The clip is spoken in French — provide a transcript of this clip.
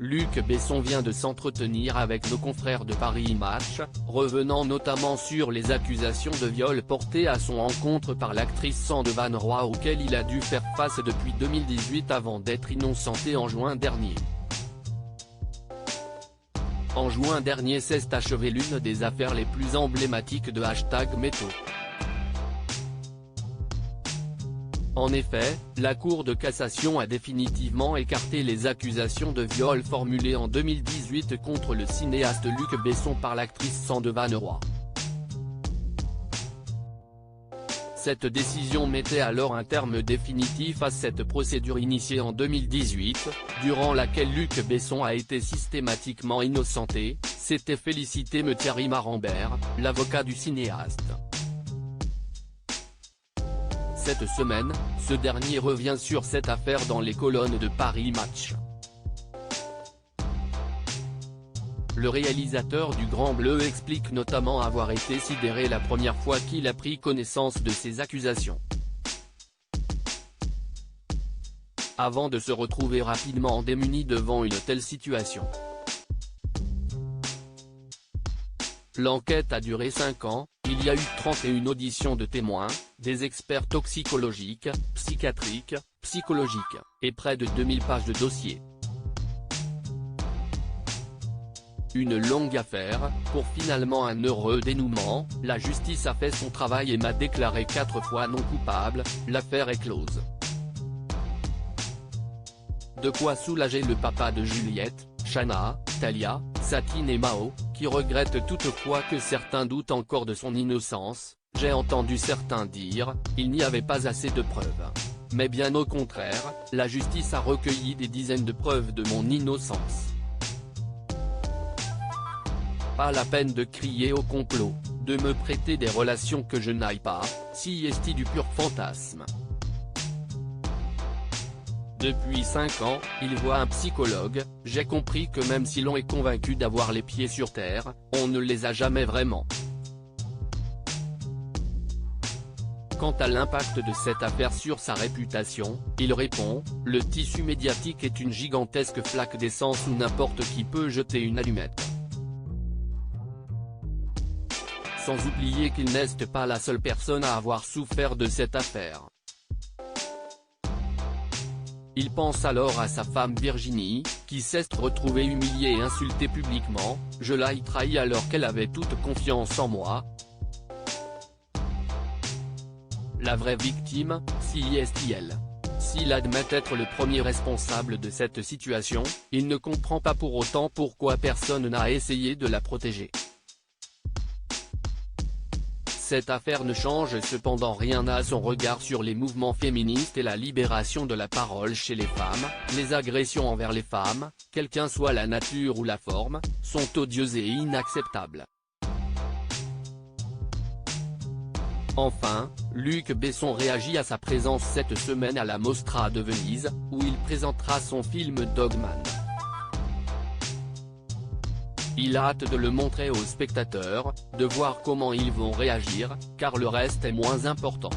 Luc Besson vient de s'entretenir avec nos confrères de Paris Match, revenant notamment sur les accusations de viol portées à son encontre par l'actrice Sandev Roy auxquelles il a dû faire face depuis 2018 avant d'être innocenté en juin dernier. En juin dernier s'est achevée l'une des affaires les plus emblématiques de #Métaux. En effet, la Cour de cassation a définitivement écarté les accusations de viol formulées en 2018 contre le cinéaste Luc Besson par l'actrice Sandev Roy. Cette décision mettait alors un terme définitif à cette procédure initiée en 2018, durant laquelle Luc Besson a été systématiquement innocenté, s'était félicité Thierry Marambert, l'avocat du cinéaste. Cette semaine, ce dernier revient sur cette affaire dans les colonnes de Paris Match. Le réalisateur du Grand Bleu explique notamment avoir été sidéré la première fois qu'il a pris connaissance de ces accusations. Avant de se retrouver rapidement démuni devant une telle situation. L'enquête a duré 5 ans, il y a eu 31 auditions de témoins, des experts toxicologiques, psychiatriques, psychologiques, et près de 2000 pages de dossier. Une longue affaire, pour finalement un heureux dénouement, la justice a fait son travail et m'a déclaré 4 fois non coupable, l'affaire est close. De quoi soulager le papa de Juliette, Chana, Talia, Satine et Mao, qui regrettent toutefois que certains doutent encore de son innocence. J'ai entendu certains dire, il n'y avait pas assez de preuves. Mais bien au contraire, la justice a recueilli des dizaines de preuves de mon innocence. Pas la peine de crier au complot, de me prêter des relations que je n'aille pas, si est du pur fantasme. Depuis 5 ans, il voit un psychologue, j'ai compris que même si l'on est convaincu d'avoir les pieds sur terre, on ne les a jamais vraiment. Quant à l'impact de cette affaire sur sa réputation, il répond, le tissu médiatique est une gigantesque flaque d'essence où n'importe qui peut jeter une allumette. Sans oublier qu'il n'est pas la seule personne à avoir souffert de cette affaire. Il pense alors à sa femme Virginie, qui s'est retrouvée humiliée et insultée publiquement, je l'ai trahi alors qu'elle avait toute confiance en moi. La vraie victime, si est elle. S'il admet être le premier responsable de cette situation, il ne comprend pas pour autant pourquoi personne n'a essayé de la protéger. Cette affaire ne change cependant rien à son regard sur les mouvements féministes et la libération de la parole chez les femmes. Les agressions envers les femmes, quelle qu'en soit la nature ou la forme, sont odieuses et inacceptables. Enfin, Luc Besson réagit à sa présence cette semaine à la Mostra de Venise, où il présentera son film Dogman. Il a hâte de le montrer aux spectateurs, de voir comment ils vont réagir, car le reste est moins important.